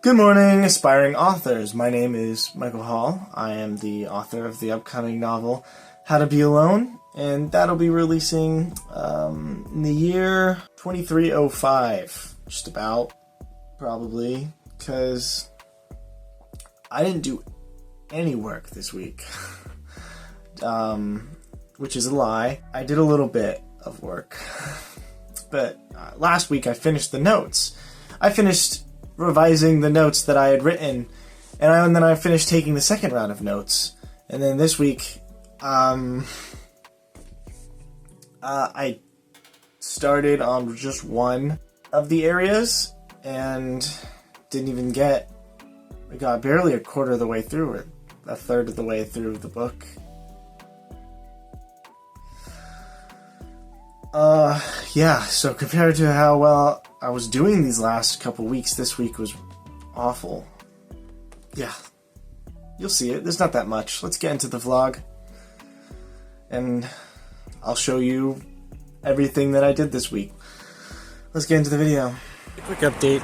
Good morning, aspiring authors. My name is Michael Hall. I am the author of the upcoming novel, How to Be Alone, and that'll be releasing in the year 2305, just about, probably, because I didn't do any work this week, which is a lie. I did a little bit of work, but last week I finished the notes. I finished revising the notes that I had written, and then I finished taking the second round of notes. And then this week, I started on just one of the areas, and I got barely a quarter of the way through it, a third of the way through the book. Yeah, so compared to how well I was doing these last couple weeks, this week was awful. Yeah, you'll see it. There's not that much. Let's get into the vlog, and I'll show you everything that I did this week. Let's get into the video. Quick update.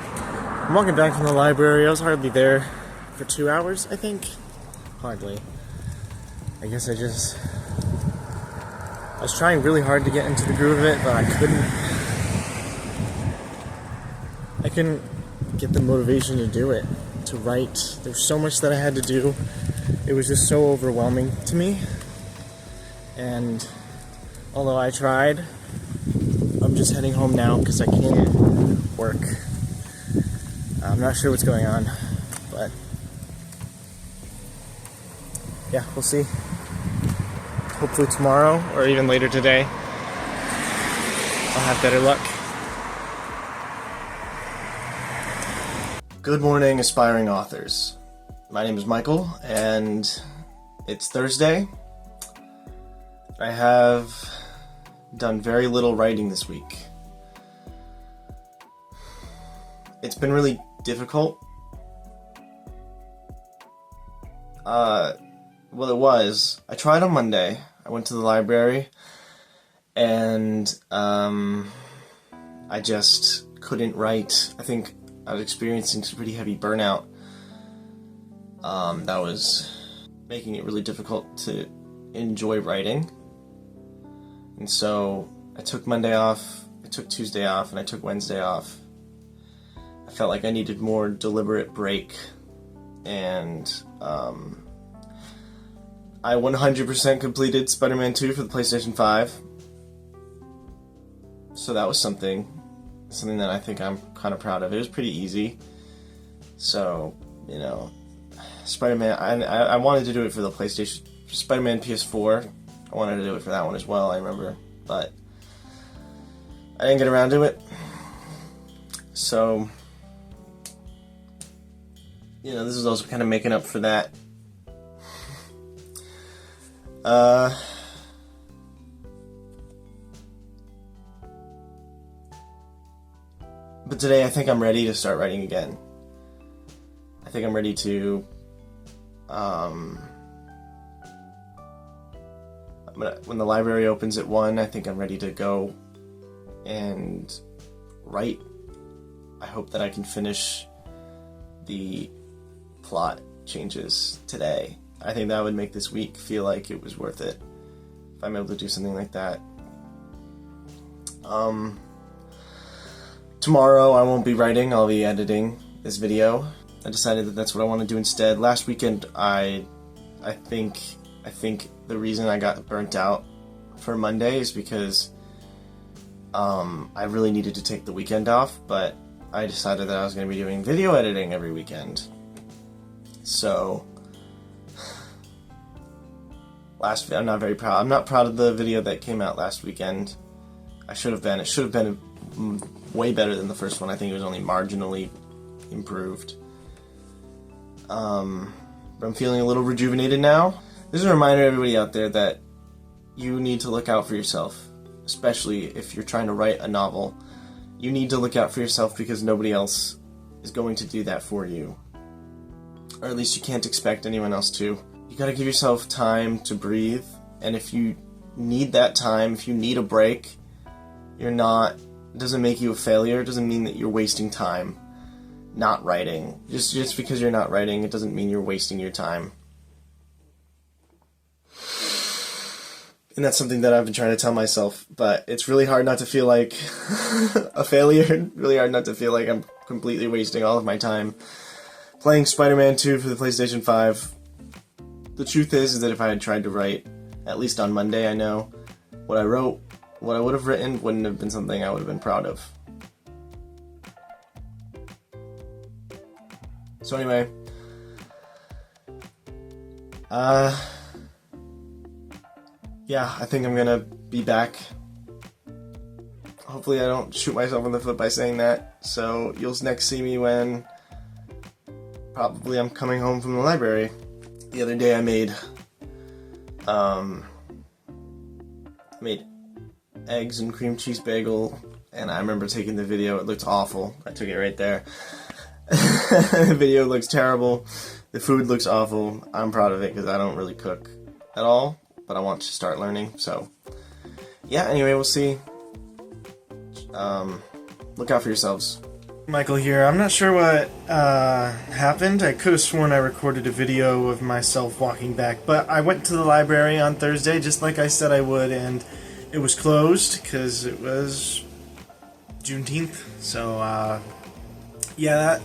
I'm walking back from the library. I was hardly there for 2 hours, I think. Hardly. I guess I was trying really hard to get into the groove of it, but I couldn't get the motivation to do it, to write. There's so much that I had to do. It was just so overwhelming to me. And although I tried, I'm just heading home now because I can't work. I'm not sure what's going on, but yeah, we'll see. Hopefully tomorrow, or even later today, I'll have better luck. Good morning, aspiring authors. My name is Michael, and it's Thursday. I have done very little writing this week. It's been really difficult. Well, it was. I tried on Monday. I went to the library, and I just couldn't write. I think I was experiencing some pretty heavy burnout. That was making it really difficult to enjoy writing. And so I took Monday off, I took Tuesday off, and I took Wednesday off. I felt like I needed more deliberate break, and I 100% completed Spider-Man 2 for the PlayStation 5. So that was something that I think I'm kind of proud of. It was pretty easy. So, Spider-Man, I wanted to do it for the PlayStation, Spider-Man PS4. I wanted to do it for that one as well, I remember. But I didn't get around to it. So, this is also kind of making up for that. But today I think I'm ready to start writing again. I think I'm ready to, when the library opens at 1, I think I'm ready to go and write. I hope that I can finish the plot changes today. I think that would make this week feel like it was worth it, if I'm able to do something like that. Tomorrow I won't be writing, I'll be editing this video. I decided that that's what I want to do instead. Last weekend I think the reason I got burnt out for Monday is because I really needed to take the weekend off, but I decided that I was going to be doing video editing every weekend. So I'm not very proud. I'm not proud of the video that came out last weekend. It should have been way better than the first one. I think it was only marginally improved. But I'm feeling a little rejuvenated now. This is a reminder to everybody out there that you need to look out for yourself, especially if you're trying to write a novel. You need to look out for yourself because nobody else is going to do that for you. Or at least you can't expect anyone else to. You gotta give yourself time to breathe, and if you need that time, if you need a break, it doesn't make you a failure, it doesn't mean that you're wasting time. not writing. Just because you're not writing, it doesn't mean you're wasting your time. And that's something that I've been trying to tell myself, but it's really hard not to feel like a failure. Really hard not to feel like I'm completely wasting all of my time playing Spider-Man 2 for the PlayStation 5. The truth is that if I had tried to write, at least on Monday, I know what I wrote, what I would have written wouldn't have been something I would have been proud of. So anyway, yeah, I think I'm gonna be back. Hopefully I don't shoot myself in the foot by saying that. So you'll next see me when probably I'm coming home from the library. The other day I made eggs and cream cheese bagel, and I remember taking the video. It looked awful. I took it right there. The video looks terrible. The food looks awful. I'm proud of it because I don't really cook at all, but I want to start learning. So yeah, anyway, we'll see. Look out for yourselves. Michael here. I'm not sure what happened. I could have sworn I recorded a video of myself walking back, but I went to the library on Thursday just like I said I would, and it was closed because it was Juneteenth. So yeah,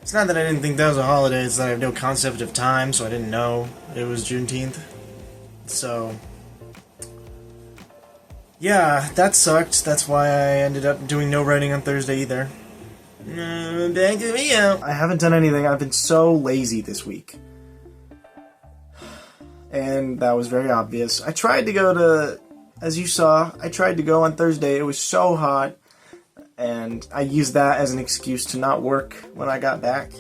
it's not that I didn't think that was a holiday, it's that I have no concept of time, so I didn't know it was Juneteenth. So yeah, that sucked. That's why I ended up doing no writing on Thursday either. Back to me out. I haven't done anything. I've been so lazy this week. And that was very obvious. I tried to go to, as you saw, I tried to go on Thursday. It was so hot. And I used that as an excuse to not work when I got back.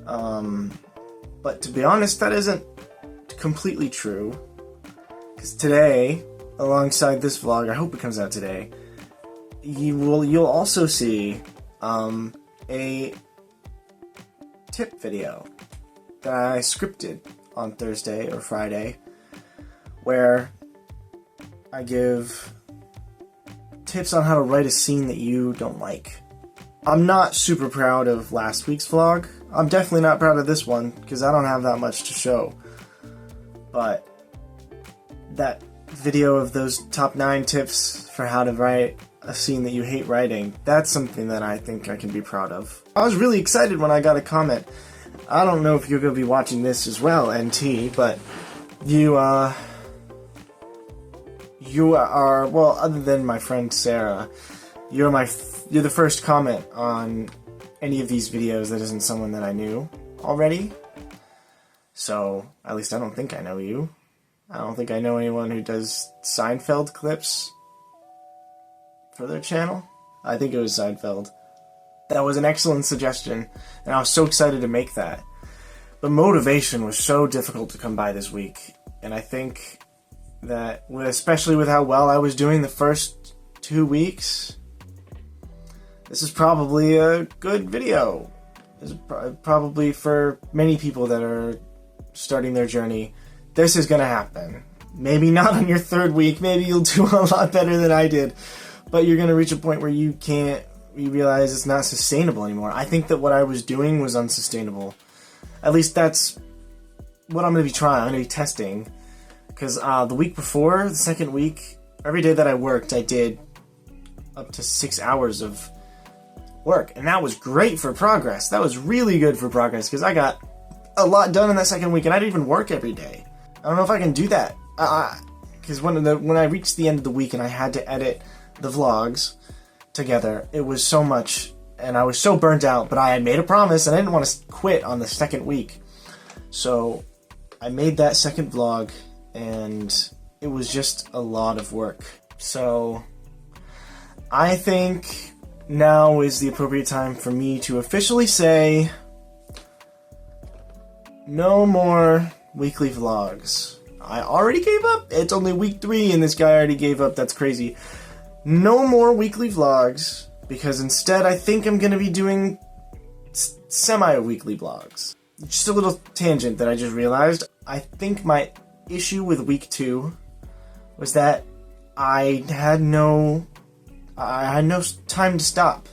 But to be honest, that isn't completely true. Because today, alongside this vlog, I hope it comes out today, you'll also see a tip video that I scripted on Thursday or Friday, where I give tips on how to write a scene that you don't like. I'm not super proud of last week's vlog. I'm definitely not proud of this one because I don't have that much to show. But that video of those top 9 tips for how to write a scene that you hate writing, that's something that I think I can be proud of. I was really excited when I got a comment. I don't know if you're going to be watching this as well, NT, but you are, well, other than my friend Sarah, you're the first comment on any of these videos that isn't someone that I knew already. So, at least I don't think I know you. I don't think I know anyone who does Seinfeld clips for their channel. I think it was Seinfeld. That was an excellent suggestion, and I was so excited to make that. But motivation was so difficult to come by this week, and I think that, especially with how well I was doing the first 2 weeks, this is probably a good video. This is probably for many people that are starting their journey. This is gonna happen. Maybe not on your 3rd week, maybe you'll do a lot better than I did, but you're gonna reach a point where you realize it's not sustainable anymore. I think that what I was doing was unsustainable. At least that's what I'm gonna be trying. I'm gonna be testing. Because the week before, the 2nd week, every day that I worked, I did up to 6 hours of work. And that was great for progress. That was really good for progress, because I got a lot done in that 2nd week, and I didn't even work every day. I don't know if I can do that. Because when I reached the end of the week and I had to edit the vlogs together, it was so much, and I was so burnt out, but I had made a promise, and I didn't want to quit on the 2nd week. So I made that 2nd vlog, and it was just a lot of work. So I think now is the appropriate time for me to officially say no more weekly vlogs. I already gave up. It's only week 3 and this guy already gave up. That's crazy. No more weekly vlogs, because instead I think I'm going to be doing semi-weekly vlogs. Just a little tangent that I just realized. I think my issue with week 2 was that I had no time to stop.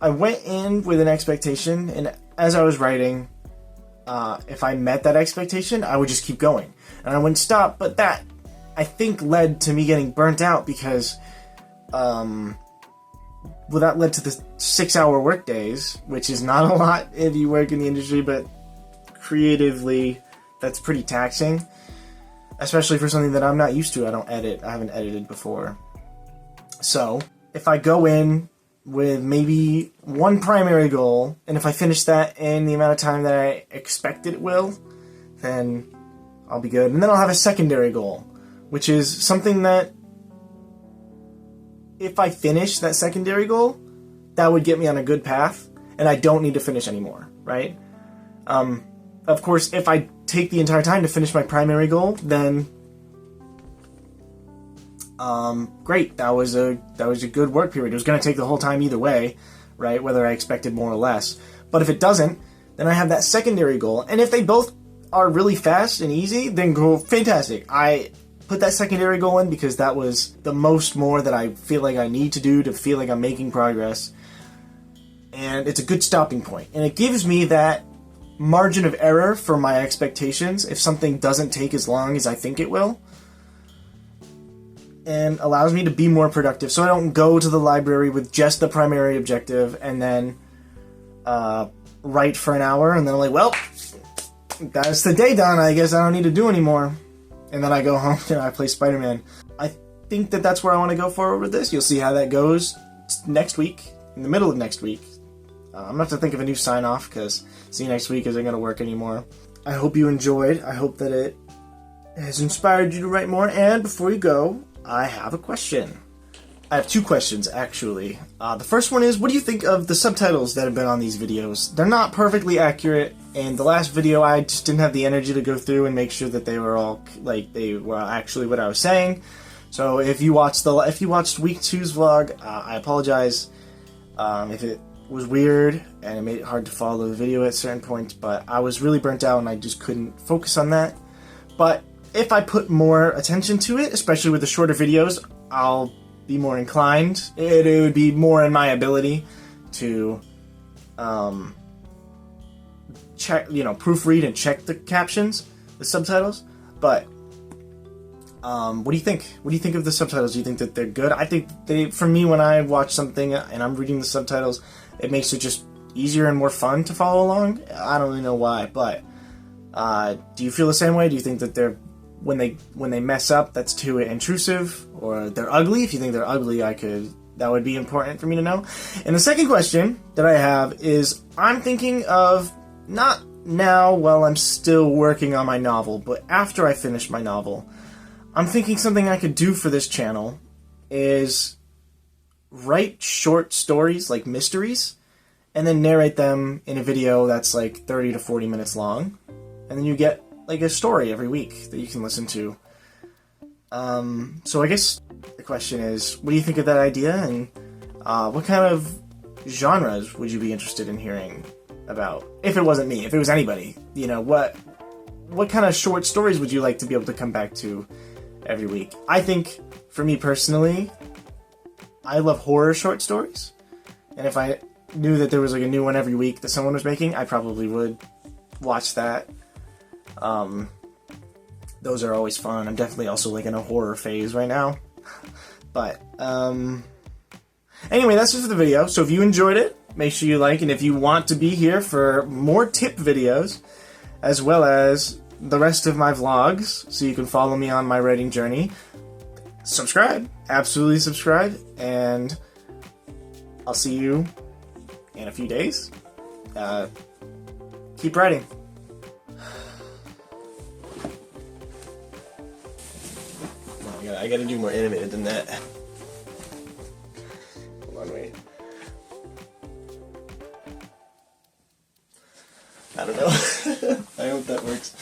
I went in with an expectation, and as I was writing, if I met that expectation, I would just keep going, and I wouldn't stop. But that, I think, led to me getting burnt out because, well, that led to the 6-hour work days, which is not a lot if you work in the industry, but creatively, that's pretty taxing, especially for something that I'm not used to. I don't edit. I haven't edited before. So if I go in with maybe one primary goal, and if I finish that in the amount of time that I expect it will, then I'll be good. And then I'll have a secondary goal, which is something that if I finish that secondary goal, that would get me on a good path, and I don't need to finish anymore, right? Of course, if I take the entire time to finish my primary goal, then great. That was a good work period. It was going to take the whole time either way, right? Whether I expected more or less. But if it doesn't, then I have that secondary goal. And if they both are really fast and easy, then go fantastic. I put that secondary goal in because that was the more that I feel like I need to do to feel like I'm making progress. And it's a good stopping point. And it gives me that margin of error for my expectations if something doesn't take as long as I think it will. And allows me to be more productive, so I don't go to the library with just the primary objective and then write for an hour, and then I'm like, well, that's the day done. I guess I don't need to do anymore. And then I go home and I play Spider-Man. I think that that's where I want to go forward with this. You'll see how that goes next week, in the middle of next week. I'm going to have to think of a new sign-off, because see you next week isn't going to work anymore. I hope you enjoyed. I hope that it has inspired you to write more. And before you go, I have a question. I have two questions, actually. The first one is, what do you think of the subtitles that have been on these videos? They're not perfectly accurate, and the last video I just didn't have the energy to go through and make sure that they were all, like, they were actually what I was saying. So if you watched week 2's vlog, I apologize if it was weird and it made it hard to follow the video at certain points, but I was really burnt out and I just couldn't focus on that. But if I put more attention to it, especially with the shorter videos, I'll be more inclined. It would be more in my ability to check, proofread and check the captions, the subtitles. But what do you think? What do you think of the subtitles? Do you think that they're good? I think for me, when I watch something and I'm reading the subtitles, it makes it just easier and more fun to follow along. I don't really know why, but do you feel the same way? Do you think that they're when they mess up, that's too intrusive, or they're ugly? If you think they're ugly, that would be important for me to know. And the second question that I have is, I'm thinking of, not now while I'm still working on my novel, but after I finish my novel, I'm thinking something I could do for this channel is write short stories, like mysteries, and then narrate them in a video that's like 30 to 40 minutes long, and then you get like a story every week that you can listen to. So I guess the question is, what do you think of that idea, and what kind of genres would you be interested in hearing about? If it wasn't me, if it was anybody, what kind of short stories would you like to be able to come back to every week? I think, for me personally, I love horror short stories, and if I knew that there was like a new one every week that someone was making, I probably would watch that. Those are always fun. I'm definitely also like in a horror phase right now. But anyway, that's it for the video. So if you enjoyed it, make sure you like, and if you want to be here for more tip videos, as well as the rest of my vlogs, so you can follow me on my writing journey, subscribe. Absolutely subscribe, and I'll see you in a few days. Keep writing. I gotta do more animated than that. Hold on, wait. I don't know. I hope that works.